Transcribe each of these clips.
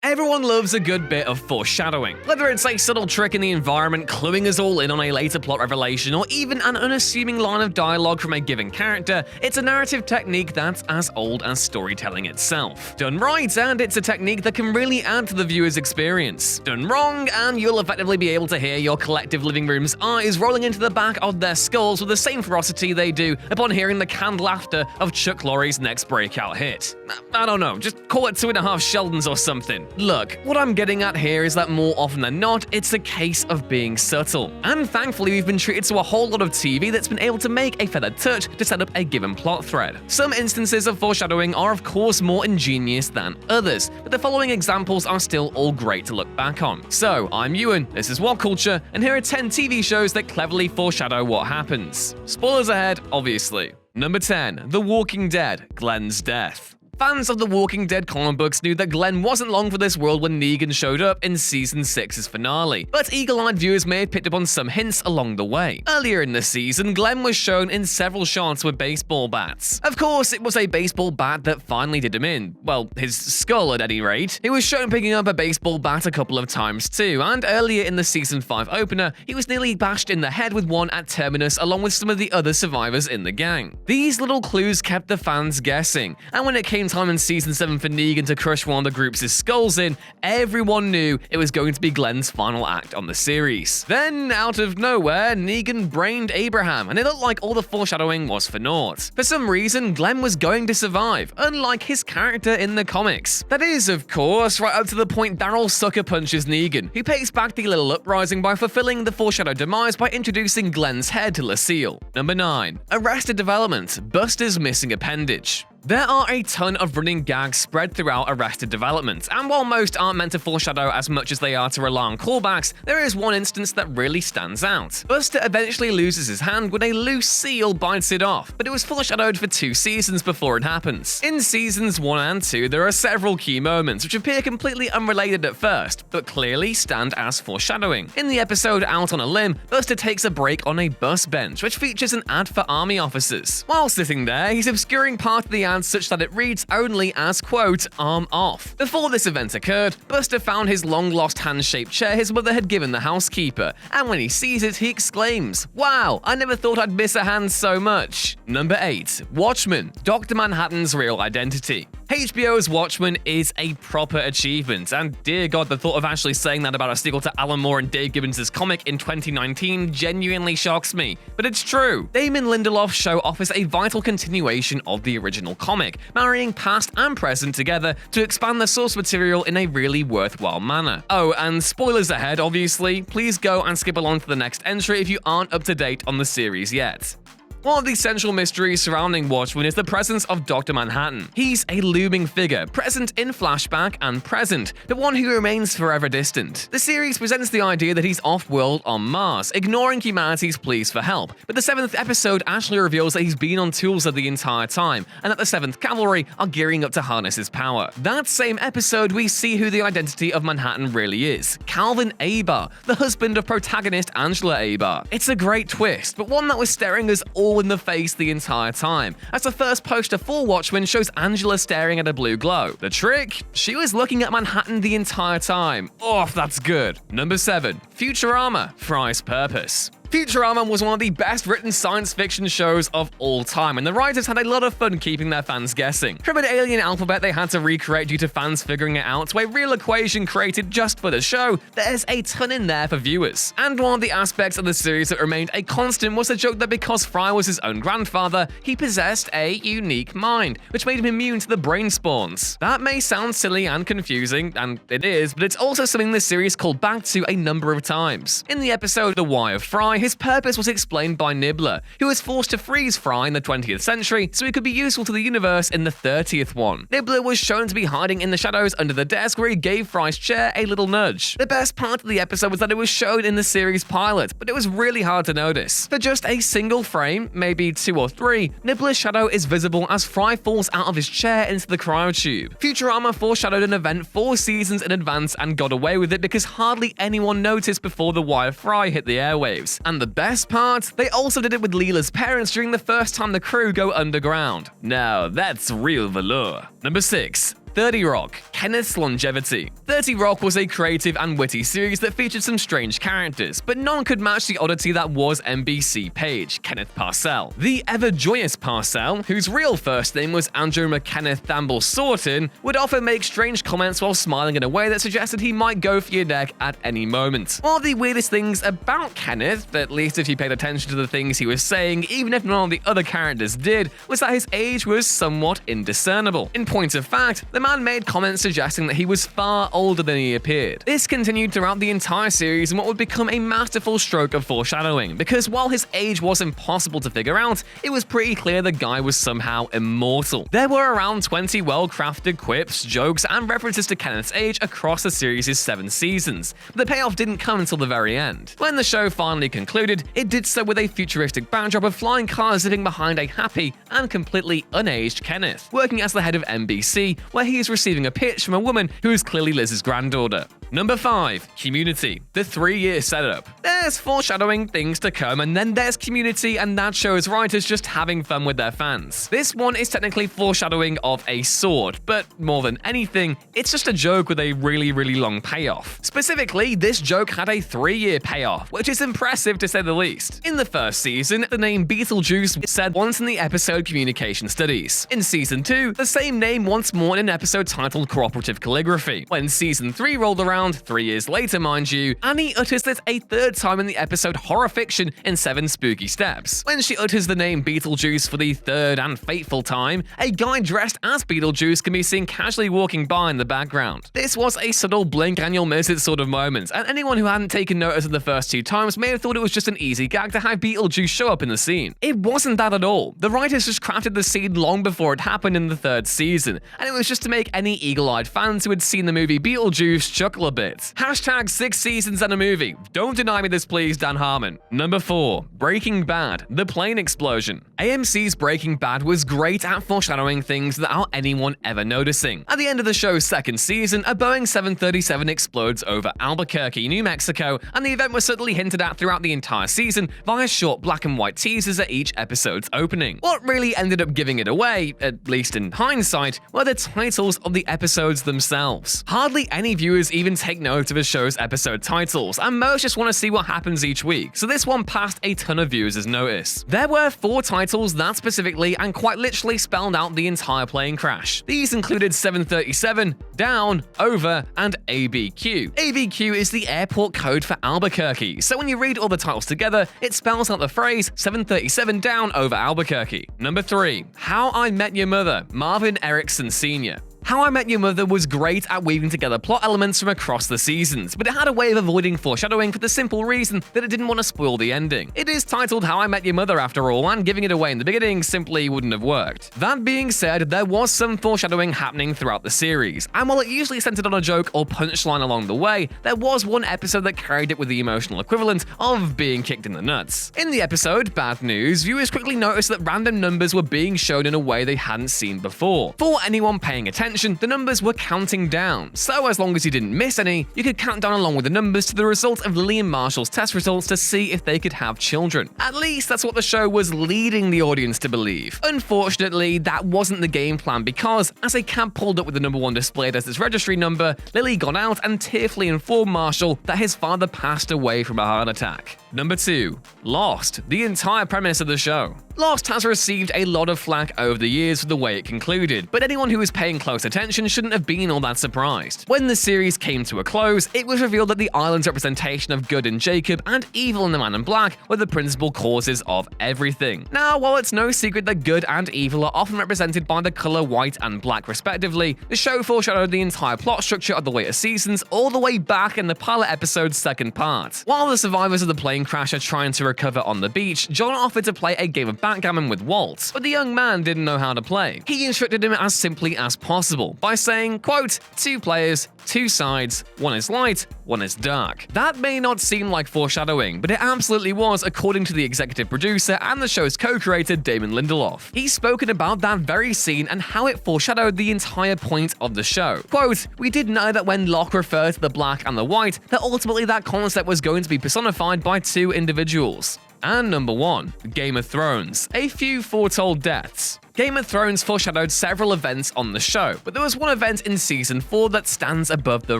Everyone loves a good bit of foreshadowing. Whether it's a subtle trick in the environment, cluing us all in on a later plot revelation, or even an unassuming line of dialogue from a given character, it's a narrative technique that's as old as storytelling itself. Done right, and it's a technique that can really add to the viewer's experience. Done wrong, and you'll effectively be able to hear your collective living room's eyes rolling into the back of their skulls with the same ferocity they do upon hearing the canned laughter of Chuck Lorre's next breakout hit. I don't know, just call it 2.5 Sheldons or something. Look, what I'm getting at here is that more often than not, it's a case of being subtle. And thankfully, we've been treated to a whole lot of TV that's been able to make a feathered touch to set up a given plot thread. Some instances of foreshadowing are of course more ingenious than others, but the following examples are still all great to look back on. So, I'm Ewan, this is What Culture, and here are 10 TV shows that cleverly foreshadow what happens. Spoilers ahead, obviously. Number 10. The Walking Dead, Glenn's death. Fans of The Walking Dead comic books knew that Glenn wasn't long for this world when Negan showed up in Season 6's finale, but eagle-eyed viewers may have picked up on some hints along the way. Earlier in the season, Glenn was shown in several shots with baseball bats. Of course, it was a baseball bat that finally did him in. Well, his skull at any rate. He was shown picking up a baseball bat a couple of times too, and earlier in the Season 5 opener, he was nearly bashed in the head with one at Terminus along with some of the other survivors in the gang. These little clues kept the fans guessing, and when it came time in Season 7 for Negan to crush one of the group's skulls in, everyone knew it was going to be Glenn's final act on the series. Then, out of nowhere, Negan brained Abraham, and it looked like all the foreshadowing was for naught. For some reason, Glenn was going to survive, unlike his character in the comics. That is, of course, right up to the point Daryl sucker punches Negan, who pays back the little uprising by fulfilling the foreshadowed demise by introducing Glenn's head to Lucille. Number 9. Arrested Development, Buster's missing appendage. There are a ton of running gags spread throughout Arrested Development, and while most aren't meant to foreshadow as much as they are to rely on callbacks, there is one instance that really stands out. Buster eventually loses his hand when a loose seal bites it off, but it was foreshadowed for 2 seasons before it happens. In seasons 1 and 2, there are several key moments which appear completely unrelated at first, but clearly stand as foreshadowing. In the episode Out on a Limb, Buster takes a break on a bus bench, which features an ad for army officers. While sitting there, he's obscuring part of the ad such that it reads only as, quote, arm off. Before this event occurred, Buster found his long-lost hand-shaped chair his mother had given the housekeeper, and when he sees it, he exclaims, wow, I never thought I'd miss a hand so much. Number 8. Watchmen, Dr. Manhattan's real identity. HBO's Watchmen is a proper achievement, and dear God, the thought of actually saying that about a sequel to Alan Moore and Dave Gibbons' comic in 2019 genuinely shocks me. But it's true. Damon Lindelof's show offers a vital continuation of the original comic, marrying past and present together to expand the source material in a really worthwhile manner. Oh, and spoilers ahead, obviously. Please go and skip along to the next entry if you aren't up to date on the series yet. One of the central mysteries surrounding Watchmen is the presence of Dr. Manhattan. He's a looming figure, present in flashback and present, but one who remains forever distant. The series presents the idea that he's off-world on Mars, ignoring humanity's pleas for help, but the 7th episode actually reveals that he's been on Tulsa the entire time, and that the 7th Cavalry are gearing up to harness his power. That same episode, we see who the identity of Manhattan really is: Calvin Abar, the husband of protagonist Angela Abar. It's a great twist, but one that was staring us all in the face the entire time, as the first poster for Watchmen shows Angela staring at a blue glow. The trick? She was looking at Manhattan the entire time. Oh, that's good. Number 7. Futurama, Fry's Purpose. Futurama was one of the best written science fiction shows of all time, and the writers had a lot of fun keeping their fans guessing. From an alien alphabet they had to recreate due to fans figuring it out to a real equation created just for the show, there's a ton in there for viewers. And one of the aspects of the series that remained a constant was the joke that because Fry was his own grandfather, he possessed a unique mind, which made him immune to the brain spawns. That may sound silly and confusing, and it is, but it's also something the series called back to a number of times. In the episode The Why of Fry, his purpose was explained by Nibbler, who was forced to freeze Fry in the 20th century so he could be useful to the universe in the 30th one. Nibbler was shown to be hiding in the shadows under the desk where he gave Fry's chair a little nudge. The best part of the episode was that it was shown in the series pilot, but it was really hard to notice. For just a single frame, maybe 2 or 3, Nibbler's shadow is visible as Fry falls out of his chair into the cryotube. Futurama foreshadowed an event 4 seasons in advance and got away with it because hardly anyone noticed before The Why of Fry hit the airwaves. And And the best part? They also did it with Leela's parents during the first time the crew go underground. Now, that's real velour. Number 6. 30 Rock, Kenneth's longevity. 30 Rock was a creative and witty series that featured some strange characters, but none could match the oddity that was NBC page, Kenneth Parcell. The ever-joyous Parcell, whose real first name was Andrew McKenneth Thamble Sorton, would often make strange comments while smiling in a way that suggested he might go for your neck at any moment. One of the weirdest things about Kenneth, at least if you paid attention to the things he was saying, even if none of the other characters did, was that his age was somewhat indiscernible. In point of fact, the man made comments suggesting that he was far older than he appeared. This continued throughout the entire series in what would become a masterful stroke of foreshadowing, because while his age was impossible to figure out, it was pretty clear the guy was somehow immortal. There were around 20 well-crafted quips, jokes, and references to Kenneth's age across the series' 7 seasons, but the payoff didn't come until the very end. When the show finally concluded, it did so with a futuristic backdrop of flying cars zipping behind a happy and completely unaged Kenneth, working as the head of NBC, where he is receiving a pitch from a woman who is clearly Liz's granddaughter. Number 5. Community, the 3-year setup. There's foreshadowing things to come, and then there's Community, and that shows writers just having fun with their fans. This one is technically foreshadowing of a sort, but more than anything, it's just a joke with a really long payoff. Specifically, this joke had a 3-year payoff, which is impressive to say the least. In the first season, the name Beetlejuice was said once in the episode Communication Studies. In Season 2, the same name once more in an episode titled Cooperative Calligraphy. When Season 3 rolled around, 3 years later mind you, Annie utters it a 3rd time in the episode Horror Fiction in 7 Spooky Steps. When she utters the name Beetlejuice for the 3rd and fateful time, a guy dressed as Beetlejuice can be seen casually walking by in the background. This was a subtle blink and you'll miss it sort of moment, and anyone who hadn't taken notice of the first 2 times may have thought it was just an easy gag to have Beetlejuice show up in the scene. It wasn't that at all. The writers just crafted the scene long before it happened in the 3rd season, and it was just to make any eagle-eyed fans who had seen the movie Beetlejuice chuckle a bit. Hashtag 6 seasons and a movie. Don't deny me this please, Dan Harmon. Number 4. Breaking Bad, the plane explosion. AMC's Breaking Bad was great at foreshadowing things without anyone ever noticing. At the end of the show's 2nd season, a Boeing 737 explodes over Albuquerque, New Mexico, and the event was subtly hinted at throughout the entire season via short black and white teasers at each episode's opening. What really ended up giving it away, at least in hindsight, were the titles of the episodes themselves. Hardly any viewers even take note of a show's episode titles, and most just want to see what happens each week, so this one passed a ton of viewers' notice. There were 4 titles that specifically and quite literally spelled out the entire plane crash. These included 737, Down, Over, and ABQ. ABQ is the airport code for Albuquerque, so when you read all the titles together, it spells out the phrase 737 Down Over Albuquerque. Number 3. How I Met Your Mother, Marvin Erickson Sr. How I Met Your Mother was great at weaving together plot elements from across the seasons, but it had a way of avoiding foreshadowing for the simple reason that it didn't want to spoil the ending. It is titled How I Met Your Mother after all, and giving it away in the beginning simply wouldn't have worked. That being said, there was some foreshadowing happening throughout the series, and while it usually centered on a joke or punchline along the way, there was one episode that carried it with the emotional equivalent of being kicked in the nuts. In the episode, Bad News, viewers quickly noticed that random numbers were being shown in a way they hadn't seen before. For anyone paying attention, the numbers were counting down, so as long as you didn't miss any, you could count down along with the numbers to the result of Lillian Marshall's test results to see if they could have children. At least that's what the show was leading the audience to believe. Unfortunately, that wasn't the game plan because, as a cab pulled up with the number 1 displayed as its registry number, Lily got out and tearfully informed Marshall that his father passed away from a heart attack. Number 2. Lost, the entire premise of the show. Lost has received a lot of flack over the years for the way it concluded, but anyone who was paying close attention shouldn't have been all that surprised. When the series came to a close, it was revealed that the island's representation of good in Jacob and evil in the Man in Black were the principal causes of everything. Now, while it's no secret that good and evil are often represented by the color white and black respectively, the show foreshadowed the entire plot structure of the later seasons all the way back in the pilot episode's 2nd part. While the survivors of the plane crash are trying to recover on the beach, John offered to play a game of backgammon with Walt, but the young man didn't know how to play. He instructed him as simply as possible possible by saying, quote, 2 players, 2 sides, one is light, one is dark. That may not seem like foreshadowing, but it absolutely was according to the executive producer and the show's co-creator Damon Lindelof. He's spoken about that very scene and how it foreshadowed the entire point of the show. Quote, we did know that when Locke referred to the black and the white, that ultimately that concept was going to be personified by 2 individuals. And number 1, Game of Thrones, a few foretold deaths. Game of Thrones foreshadowed several events on the show, but there was one event in Season 4 that stands above the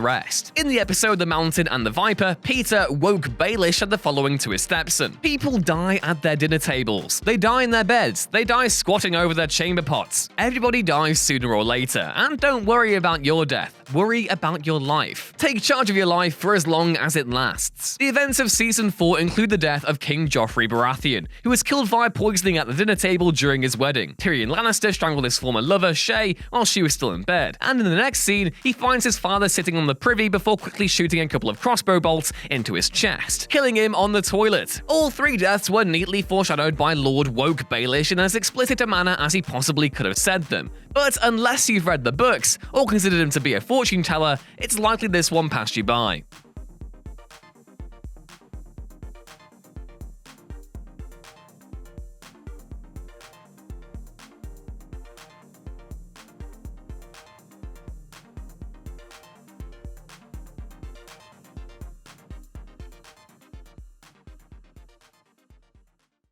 rest. In the episode The Mountain and the Viper, Peter woke Baelish at the following to his stepson. People die at their dinner tables. They die in their beds. They die squatting over their chamber pots. Everybody dies sooner or later, and don't worry about your death. Worry about your life. Take charge of your life for as long as it lasts. The events of Season 4 include the death of King Joffrey Baratheon, who was killed via poisoning at the dinner table during his wedding. Tyrion Lannister strangled his former lover, Shae, while she was still in bed. And in the next scene, he finds his father sitting on the privy before quickly shooting a couple of crossbow bolts into his chest, killing him on the toilet. All 3 deaths were neatly foreshadowed by Lord Woke Baelish in as explicit a manner as he possibly could have said them. But unless you've read the books, or considered him to be a fortune teller, it's likely this one passed you by.